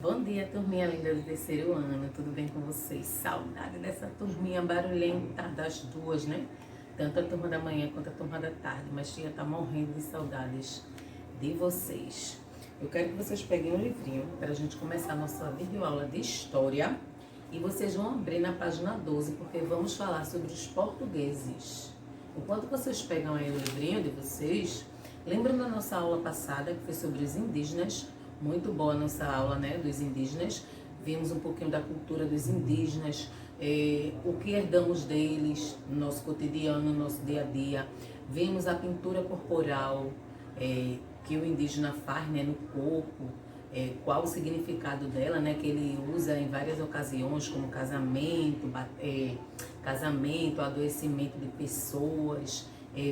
Bom dia, turminha linda do terceiro ano, tudo bem com vocês? Saudade dessa turminha barulhenta das duas, né? Tanto a turma da manhã quanto a turma da tarde, mas tia tá morrendo de saudades de vocês. Eu quero que vocês peguem um livrinho para a gente começar a nossa videoaula de história e vocês vão abrir na página 12, porque vamos falar sobre os portugueses. Enquanto vocês pegam aí o livrinho de vocês, lembram da nossa aula passada que foi sobre os indígenas? Muito boa a nossa aula, né, dos indígenas. Vimos um pouquinho da cultura dos indígenas, o que herdamos deles no nosso cotidiano, no nosso dia a dia. Vimos a pintura corporal que o indígena faz, né, no corpo, qual o significado dela, né, que ele usa em várias ocasiões, como casamento, casamento, adoecimento de pessoas,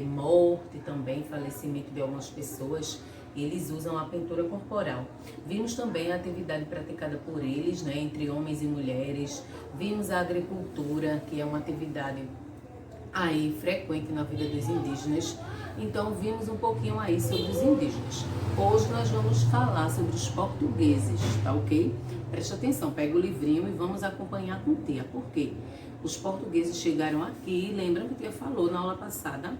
morte também, falecimento de algumas pessoas. Eles usam a pintura corporal. Vimos também a atividade praticada por eles, né, entre homens e mulheres. Vimos a agricultura, que é uma atividade aí frequente na vida dos indígenas. Então vimos um pouquinho aí sobre os indígenas. Hoje nós vamos falar sobre os portugueses, tá ok? Presta atenção, pega o livrinho e vamos acompanhar com tia. Por quê? Os portugueses chegaram aqui, lembram que tia falou na aula passada,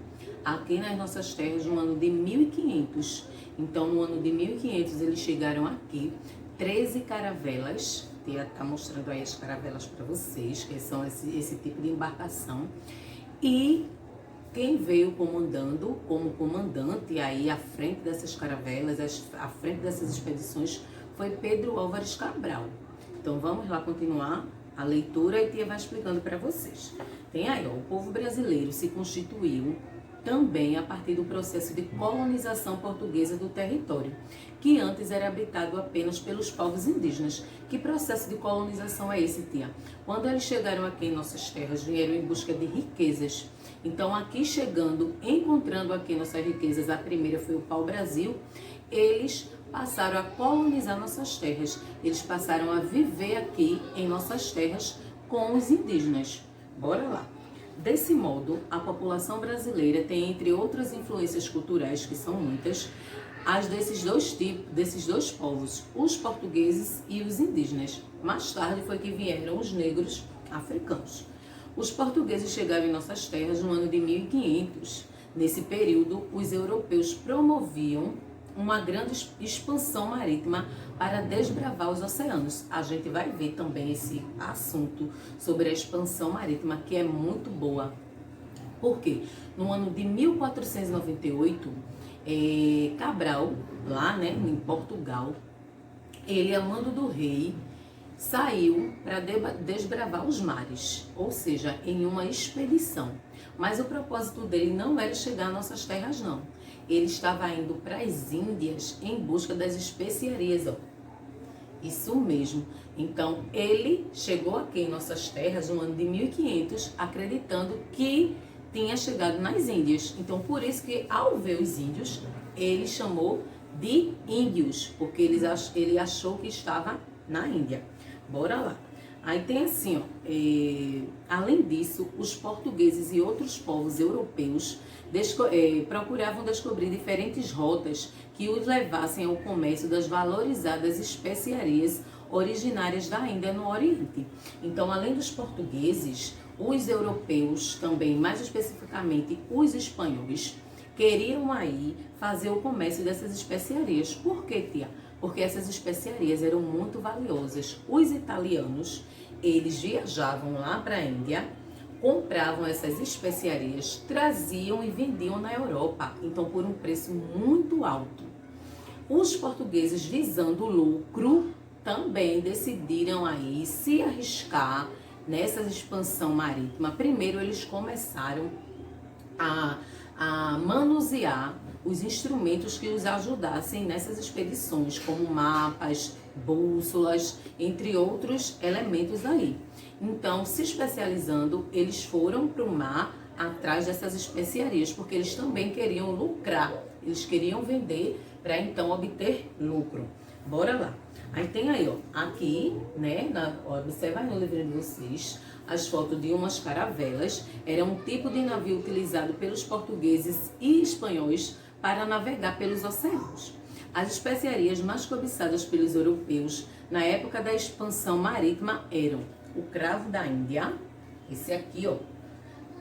aqui nas nossas terras no ano de 1500. Então no ano de 1500 eles chegaram aqui, 13 caravelas, tia tá mostrando aí as caravelas para vocês, que são esse tipo de embarcação. E quem veio comandando como comandante aí à frente dessas caravelas, à frente dessas expedições, foi Pedro Álvares Cabral. Então vamos lá continuar a leitura e tia vai explicando para vocês. Tem aí, ó, o povo brasileiro se constituiu também a partir do processo de colonização portuguesa do território, que antes era habitado apenas pelos povos indígenas. Que processo de colonização é esse, tia? Quando eles chegaram aqui em nossas terras, vieram em busca de riquezas. Então, aqui chegando, encontrando aqui nossas riquezas, a primeira foi o pau-brasil, eles passaram a colonizar nossas terras. Eles passaram a viver aqui em nossas terras com os indígenas. Bora lá. Desse modo, a população brasileira tem, entre outras influências culturais, que são muitas, as desses dois povos, os portugueses e os indígenas. Mais tarde foi que vieram os negros africanos. Os portugueses chegaram em nossas terras no ano de 1500. Nesse período, os europeus promoviam uma grande expansão marítima para desbravar os oceanos. A gente vai ver também esse assunto sobre a expansão marítima, que é muito boa. Por quê? No ano de 1498, Cabral, lá, né, em Portugal, ele, a mando do rei, saiu para desbravar os mares, ou seja, em uma expedição. Mas o propósito dele não era chegar às nossas terras, não. Ele estava indo para as Índias em busca das especiarias, ó. Isso mesmo. Então, ele chegou aqui em nossas terras no ano de 1500, acreditando que tinha chegado nas Índias. Então, por isso que, ao ver os índios, ele chamou de índios, porque ele achou que estava na Índia. Bora lá. Aí tem assim, ó, além disso, os portugueses e outros povos europeus procuravam descobrir diferentes rotas que os levassem ao comércio das valorizadas especiarias originárias da Índia no Oriente. Então, além dos portugueses, os europeus também, mais especificamente os espanhóis, queriam aí fazer o comércio dessas especiarias. Por quê, tia? Porque essas especiarias eram muito valiosas. Os italianos, eles viajavam lá para a Índia, compravam essas especiarias, traziam e vendiam na Europa, então por um preço muito alto. Os portugueses, visando o lucro, também decidiram aí se arriscar nessa expansão marítima. Primeiro eles começaram a manusear os instrumentos que os ajudassem nessas expedições, como mapas, bússolas, entre outros elementos aí. Então, se especializando, eles foram para o mar atrás dessas especiarias, porque eles também queriam lucrar, eles queriam vender para então obter lucro. Bora lá. Aí tem aí, ó, aqui, né, observa aí no livro de vocês, as fotos de umas caravelas. Era um tipo de navio utilizado pelos portugueses e espanhóis para navegar pelos oceanos. As especiarias mais cobiçadas pelos europeus na época da expansão marítima eram o cravo da Índia, esse aqui, ó.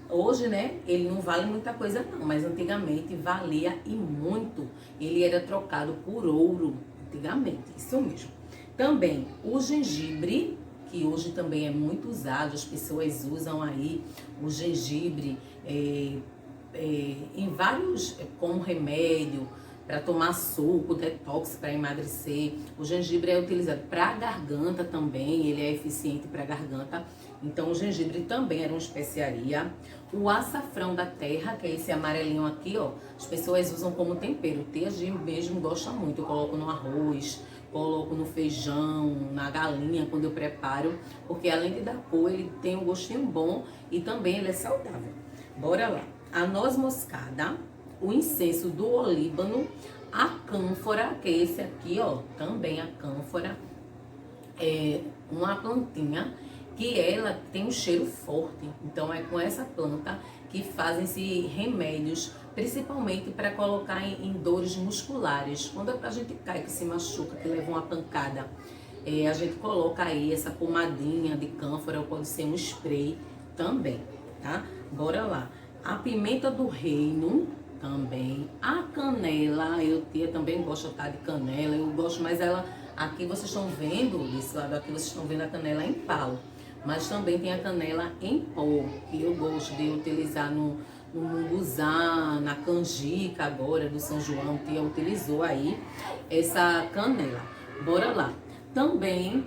Hoje, né, ele não vale muita coisa não, mas antigamente valia e muito. Ele era trocado por ouro, antigamente, isso mesmo. Também o gengibre, que hoje também é muito usado, as pessoas usam aí o gengibre em vários, como remédio, para tomar suco, detox, para emagrecer. O gengibre é utilizado para garganta também, ele é eficiente para garganta. Então o gengibre também era uma especiaria. O açafrão da terra, que é esse amarelinho aqui, ó, as pessoas usam como tempero. Tia G mesmo gosta muito, eu coloco no arroz, coloco no feijão, na galinha quando eu preparo, porque além de dar cor, ele tem um gostinho bom e também ele é saudável. Bora lá. A noz moscada, o incenso do olíbano, a cânfora, que é esse aqui, ó, também a cânfora, é uma plantinha que ela tem um cheiro forte. Então é com essa planta que fazem-se remédios, principalmente para colocar em dores musculares. Quando a gente cai, que se machuca, que leva uma pancada, a gente coloca aí essa pomadinha de cânfora, ou pode ser um spray também, tá? Bora lá. A pimenta do reino também. A canela, tia também gosto de canela, eu gosto, mas ela, aqui vocês estão vendo, desse lado aqui vocês estão vendo a canela em pau. Mas também tem a canela em pó, que eu gosto de utilizar no munguzá, na canjica agora do São João, que utilizou aí essa canela. Bora lá. Também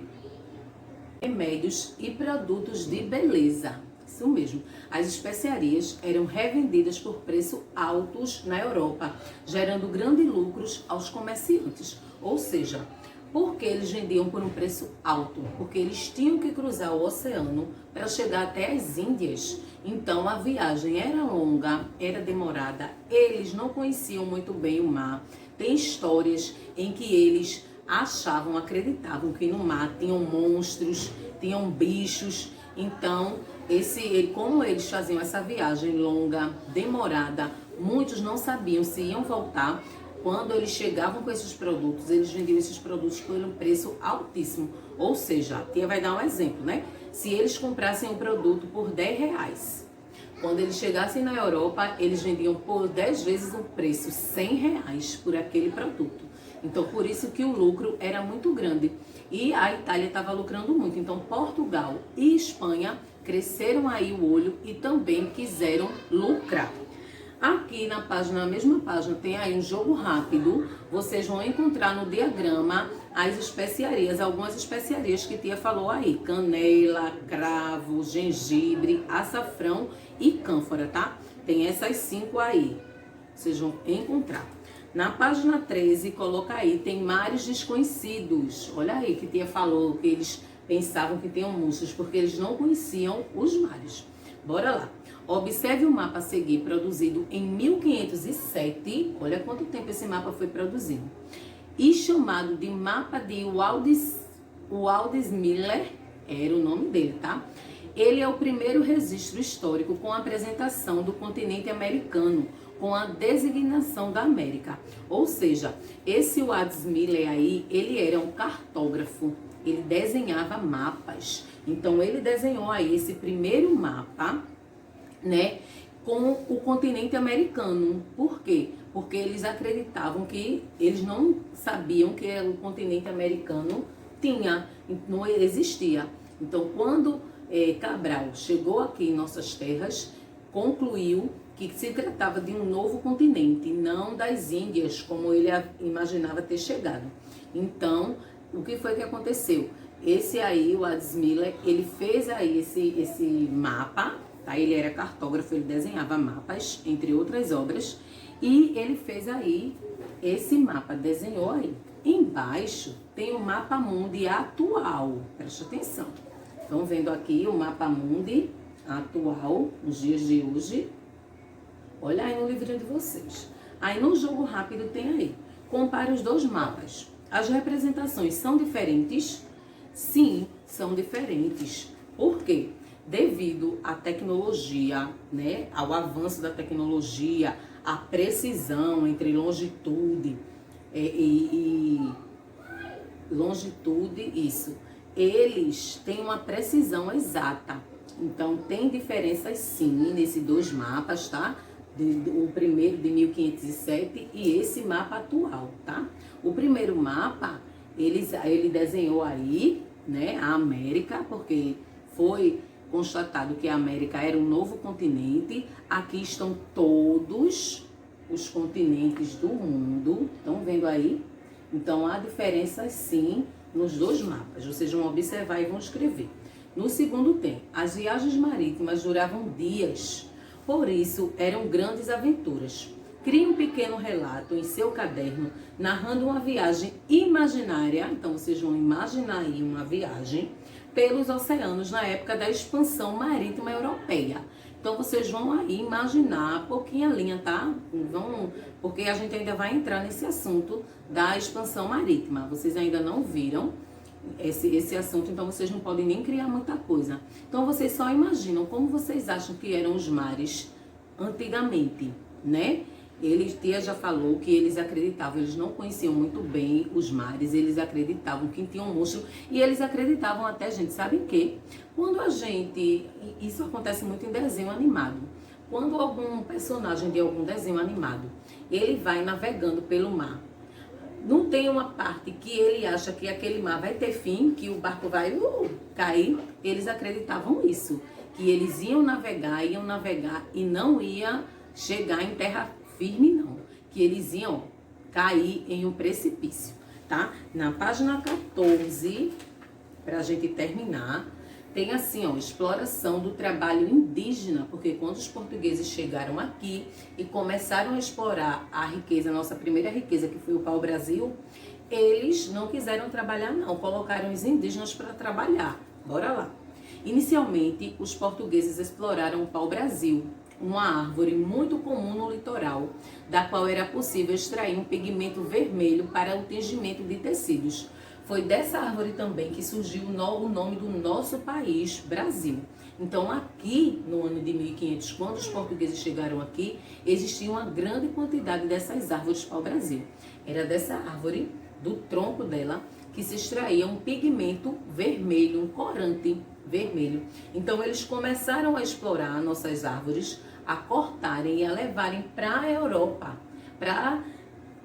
remédios e produtos de beleza. Isso mesmo. As especiarias eram revendidas por preços altos na Europa, gerando grandes lucros aos comerciantes. Ou seja, porque eles vendiam por um preço alto? Porque eles tinham que cruzar o oceano para chegar até as Índias. Então a viagem era longa, era demorada, eles não conheciam muito bem o mar. Tem histórias em que eles achavam, acreditavam que no mar tinham monstros, tinham bichos. Então, como eles faziam essa viagem longa, demorada, muitos não sabiam se iam voltar. Quando eles chegavam com esses produtos, eles vendiam esses produtos por um preço altíssimo. Ou seja, a tia vai dar um exemplo, né? Se eles comprassem um produto por R$10, quando eles chegassem na Europa, eles vendiam por 10 vezes o preço, R$100 por aquele produto. Então, por isso que o lucro era muito grande. E a Itália estava lucrando muito. Então, Portugal e Espanha cresceram aí o olho e também quiseram lucrar. Aqui na mesma página, tem aí um jogo rápido. Vocês vão encontrar no diagrama as especiarias, algumas especiarias que tia falou aí. Canela, cravo, gengibre, açafrão e cânfora, tá? Tem essas 5 aí. Vocês vão encontrar. Na página 13, coloca aí, tem mares desconhecidos. Olha aí que tia falou que eles pensavam que tinham monstros, porque eles não conheciam os mares. Bora lá. Observe o mapa a seguir, produzido em 1507. Olha quanto tempo esse mapa foi produzido. E chamado de mapa de Waldseemüller, era o nome dele, tá? Ele é o primeiro registro histórico com a apresentação do continente americano, com a designação da América. Ou seja, esse Waldseemüller aí, ele era um cartógrafo, ele desenhava mapas. Então, ele desenhou aí esse primeiro mapa, né, com o continente americano. Por quê? Porque eles acreditavam que, eles não sabiam que o continente americano não existia. Então, quando Cabral chegou aqui em nossas terras, concluiu que se tratava de um novo continente, não das Índias, como ele imaginava ter chegado. Então, o que foi que aconteceu? Esse aí, o Waldseemüller, ele fez aí esse mapa, tá? Ele era cartógrafo, ele desenhava mapas, entre outras obras, e ele fez aí esse mapa, desenhou aí. Embaixo tem o mapa mundi atual, preste atenção. Estão vendo aqui o mapa mundi atual, nos dias de hoje. Olha aí no livrinho de vocês. Aí no jogo rápido tem aí. Compare os dois mapas. As representações são diferentes? Sim, são diferentes. Por quê? Devido à tecnologia, né? Ao avanço da tecnologia, à precisão entre longitude longitude, isso. Eles têm uma precisão exata. Então, tem diferenças sim nesses dois mapas, tá? O primeiro de 1507 e esse mapa atual, tá? O primeiro mapa, ele desenhou aí, né, a América, porque foi constatado que a América era um novo continente. Aqui estão todos os continentes do mundo, estão vendo aí? Então, há diferenças sim nos dois mapas, vocês vão observar e vão escrever. No segundo tem, as viagens marítimas duravam dias, por isso eram grandes aventuras. Crie um pequeno relato em seu caderno, narrando uma viagem imaginária, então vocês vão imaginar aí uma viagem, pelos oceanos na época da expansão marítima europeia. Então vocês vão aí imaginar pouquinho a linha, tá? Porque a gente ainda vai entrar nesse assunto da expansão marítima. Vocês ainda não viram esse assunto, então vocês não podem nem criar muita coisa. Então vocês só imaginam como vocês acham que eram os mares antigamente, né? Tia já falou que eles acreditavam, eles não conheciam muito bem os mares, eles acreditavam que tinha um monstro, e eles acreditavam até, gente, sabe o quê? Quando isso acontece muito em desenho animado, quando algum personagem de algum desenho animado, ele vai navegando pelo mar, não tem uma parte que ele acha que aquele mar vai ter fim, que o barco vai cair, eles acreditavam isso, que eles iam navegar e não ia chegar em terra firme não, que eles iam cair em um precipício, tá? Na página 14, pra gente terminar, tem assim, ó, exploração do trabalho indígena, porque quando os portugueses chegaram aqui e começaram a explorar a riqueza, a nossa primeira riqueza, que foi o pau-brasil, eles não quiseram trabalhar não, colocaram os indígenas para trabalhar. Bora lá. Inicialmente, os portugueses exploraram o pau-brasil, uma árvore muito comum no litoral, da qual era possível extrair um pigmento vermelho para o tingimento de tecidos. Foi dessa árvore também que surgiu o nome do nosso país, Brasil. Então aqui, no ano de 1500, quando os portugueses chegaram aqui, existia uma grande quantidade dessas árvores pau-brasil. Era dessa árvore, do tronco dela, que se extraía um pigmento vermelho, um corante vermelho. Então eles começaram a explorar nossas árvores, a cortarem e a levarem para a Europa, para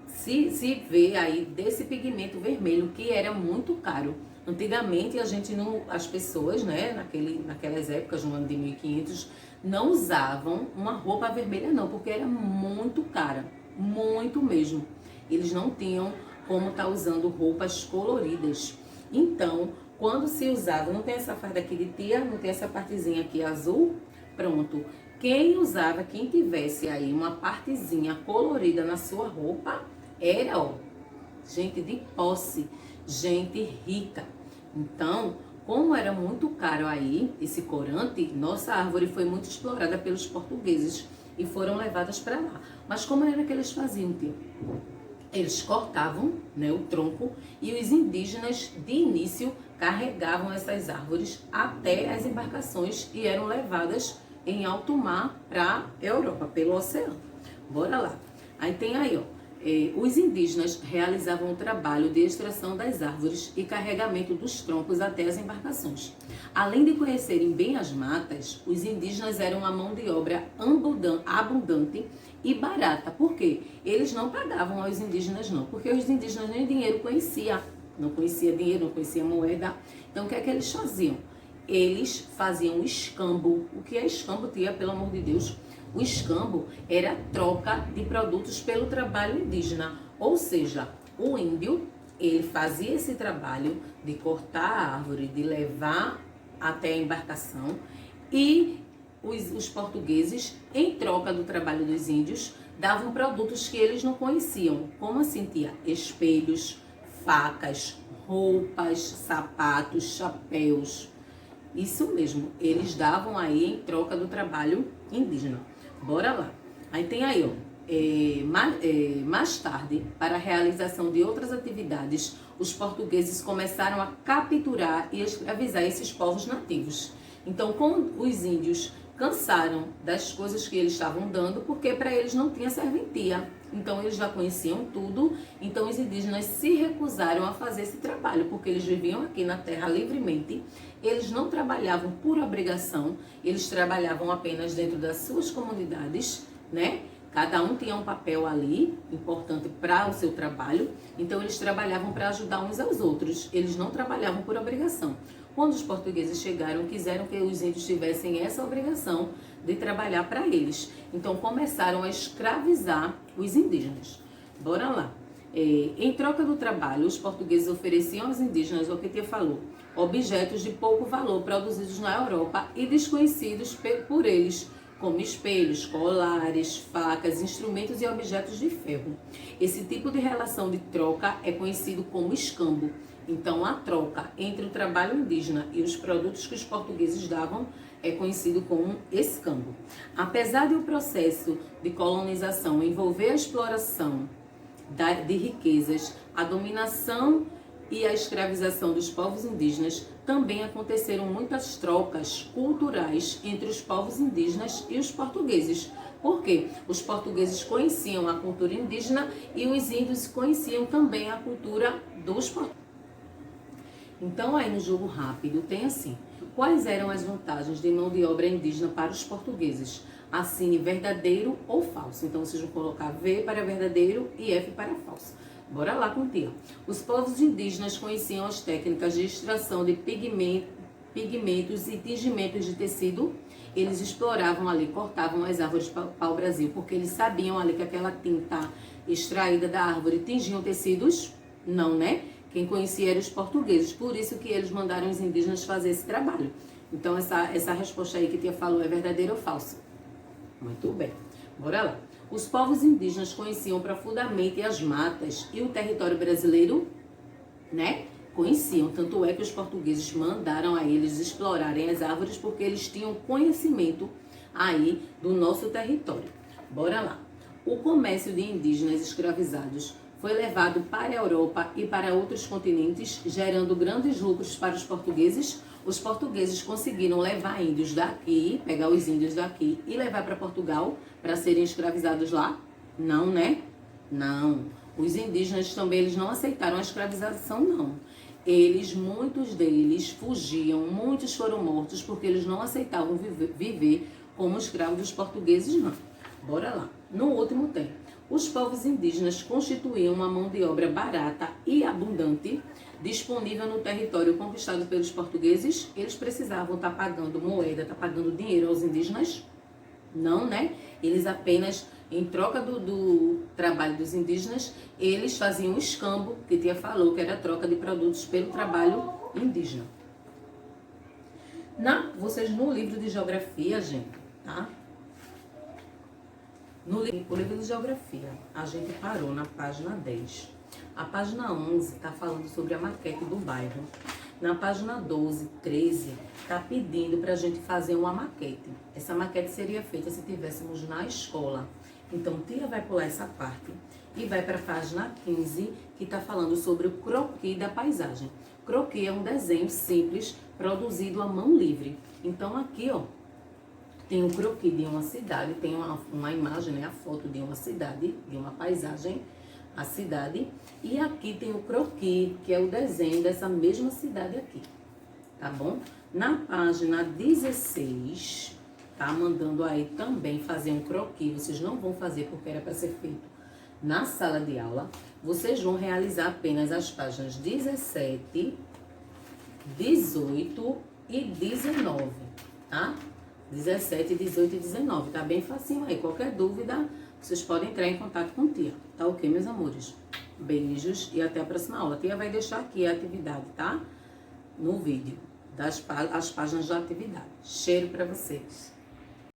se ver aí desse pigmento vermelho, que era muito caro. Antigamente as pessoas, né, naquelas épocas, no ano de 1500, não usavam uma roupa vermelha não, porque era muito cara, muito mesmo. Eles não tinham como estar usando roupas coloridas. Então, quando se usava, não tem essa farda aqui de tia, não tem essa partezinha aqui azul, pronto. Quem usava, quem tivesse aí uma partezinha colorida na sua roupa, era, ó, gente de posse, gente rica. Então, como era muito caro aí esse corante, nossa árvore foi muito explorada pelos portugueses e foram levadas para lá. Mas como era que eles faziam, tio? Eles cortavam, né, o tronco, e os indígenas, de início, carregavam essas árvores até as embarcações e eram levadas em alto mar para a Europa, pelo oceano. Bora lá. Aí tem aí, ó, os indígenas realizavam o trabalho de extração das árvores e carregamento dos troncos até as embarcações. Além de conhecerem bem as matas, os indígenas eram uma mão de obra abundante e barata. Por quê? Eles não pagavam aos indígenas não, porque os indígenas nem dinheiro conheciam. Não conhecia dinheiro, não conhecia moeda. Então o que é que eles faziam? Eles faziam escambo. O que é escambo, tia? Pelo amor de Deus. O escambo era a troca de produtos pelo trabalho indígena. Ou seja, o índio, ele fazia esse trabalho de cortar a árvore, de levar até a embarcação, e os portugueses, em troca do trabalho dos índios, davam produtos que eles não conheciam. Como assim, tia? Espelhos, facas, roupas, sapatos, chapéus. Isso mesmo, eles davam aí em troca do trabalho indígena. Bora lá. Aí tem aí, ó, mais tarde, para a realização de outras atividades, os portugueses começaram a capturar e escravizar esses povos nativos. Então, com os índios cansaram das coisas que eles estavam dando, porque para eles não tinha serventia. Então eles já conheciam tudo, então os indígenas se recusaram a fazer esse trabalho, porque eles viviam aqui na terra livremente, eles não trabalhavam por obrigação, eles trabalhavam apenas dentro das suas comunidades, né? Cada um tinha um papel ali, importante para o seu trabalho, então eles trabalhavam para ajudar uns aos outros, eles não trabalhavam por obrigação. Quando os portugueses chegaram, quiseram que os índios tivessem essa obrigação de trabalhar para eles. Então começaram a escravizar os indígenas. Bora lá. Em troca do trabalho, os portugueses ofereciam aos indígenas, o que Tia falou, objetos de pouco valor produzidos na Europa e desconhecidos por eles, como espelhos, colares, facas, instrumentos e objetos de ferro. Esse tipo de relação de troca é conhecido como escambo. Então, a troca entre o trabalho indígena e os produtos que os portugueses davam é conhecido como escambo. Apesar de o processo de colonização envolver a exploração de riquezas, a dominação e a escravização dos povos indígenas, também aconteceram muitas trocas culturais entre os povos indígenas e os portugueses. Por quê? Os portugueses conheciam a cultura indígena e os índios conheciam também a cultura dos portugueses. Então, aí no jogo rápido tem assim: quais eram as vantagens de mão de obra indígena para os portugueses? Assine verdadeiro ou falso. Então, vocês vão colocar V para verdadeiro e F para falso. Bora lá com o Tia. Os povos indígenas conheciam as técnicas de extração de pigmentos e tingimentos de tecido. Eles exploravam ali, cortavam as árvores para o Brasil, porque eles sabiam ali que aquela tinta extraída da árvore tingiam tecidos? Não, né? Quem conhecia eram os portugueses, por isso que eles mandaram os indígenas fazer esse trabalho. Então, essa resposta aí que Tia falou é verdadeira ou falsa? Muito bem, bora lá. Os povos indígenas conheciam profundamente as matas e o território brasileiro, né? Conheciam, tanto é que os portugueses mandaram a eles explorarem as árvores porque eles tinham conhecimento aí do nosso território. Bora lá. O comércio de indígenas escravizados foi levado para a Europa e para outros continentes, gerando grandes lucros para os portugueses. Os portugueses conseguiram levar índios daqui, pegar os índios daqui e levar para Portugal para serem escravizados lá? Não, né? Não. Os indígenas também, eles não aceitaram a escravização, não. Muitos deles fugiam, muitos foram mortos porque eles não aceitavam viver como escravos dos portugueses, não. Bora lá. No último tem: os povos indígenas constituíam uma mão de obra barata e abundante, disponível no território conquistado pelos portugueses. Eles precisavam estar pagando moeda, estar pagando dinheiro aos indígenas? Não, né? Eles apenas, em troca do trabalho dos indígenas, eles faziam o escambo, que Tia falou, que era a troca de produtos pelo trabalho indígena. Vocês no livro de geografia, gente, tá? No livro de geografia, a gente parou na página 10. A página 11 está falando sobre a maquete do bairro. Na página 12, 13, está pedindo para a gente fazer uma maquete. Essa maquete seria feita se estivéssemos na escola. Então, Tia vai pular essa parte e vai para a página 15, que está falando sobre o croquis da paisagem. Croquis é um desenho simples, produzido à mão livre. Então, aqui, ó, tem um croquis de uma cidade, tem uma imagem, né, a foto de uma cidade, de uma paisagem, a cidade. E aqui tem o croquis, que é o desenho dessa mesma cidade aqui, tá bom? Na página 16, tá mandando aí também fazer um croquis. Vocês não vão fazer porque era para ser feito na sala de aula. Vocês vão realizar apenas as páginas 17, 18 e 19, tá? 17, 18 e 19, tá bem facinho aí. Qualquer dúvida, vocês podem entrar em contato com Tia, tá ok, meus amores? Beijos e até a próxima aula. A Tia vai deixar aqui a atividade, tá? No vídeo, as páginas da atividade. Cheiro pra vocês.